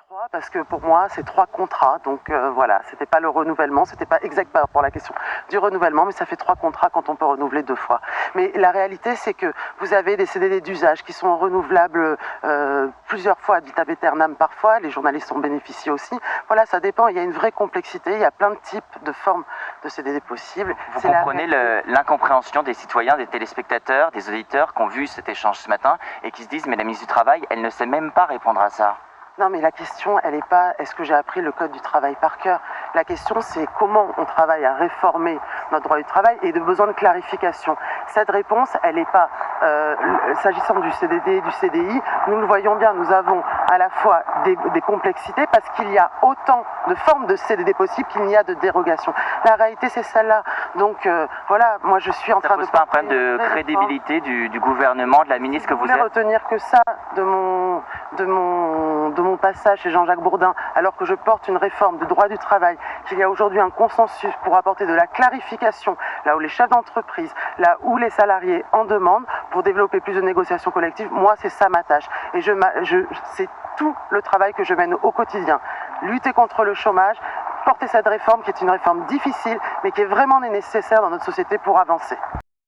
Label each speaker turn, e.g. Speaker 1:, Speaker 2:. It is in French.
Speaker 1: 3 parce que pour moi c'est 3 contrats, donc voilà, c'était pas le renouvellement, c'était pas exact par rapport à la question du renouvellement, mais ça fait 3 contrats quand on peut renouveler 2 fois. Mais la réalité c'est que vous avez des CDD d'usage qui sont renouvelables plusieurs fois ad vitam aeternam parfois, les journalistes en bénéficient aussi. Voilà, ça dépend, il y a une vraie complexité, il y a plein de types de formes de CDD possibles.
Speaker 2: Vous comprenez l'incompréhension des citoyens, des téléspectateurs, des auditeurs qui ont vu cet échange ce matin et qui se disent mais la ministre du Travail, elle ne sait même pas répondre à ça.
Speaker 1: Non, mais la question, elle n'est pas est-ce que j'ai appris le code du travail par cœur. La question, c'est comment on travaille à réformer notre droit du travail et de besoin de clarification. Cette réponse, elle n'est pas, s'agissant du CDD, du CDI, nous le voyons bien, nous avons à la fois des complexités parce qu'il y a autant de formes de CDD possibles qu'il n'y a de dérogations. La réalité, c'est celle-là. Donc voilà, moi je suis en train de...
Speaker 2: Ça pose pas un problème de crédibilité du gouvernement, de la ministre que vous êtes?
Speaker 1: Je voulais retenir que ça de mon passage chez Jean-Jacques Bourdin, alors que je porte une réforme de droit du travail, qu'il y a aujourd'hui un consensus pour apporter de la clarification, là où les chefs d'entreprise, là où les salariés en demandent, pour développer plus de négociations collectives. Moi, c'est ça ma tâche. Et c'est tout le travail que je mène au quotidien. Lutter contre le chômage, porter cette réforme qui est une réforme difficile, mais qui est vraiment nécessaire dans notre société pour avancer.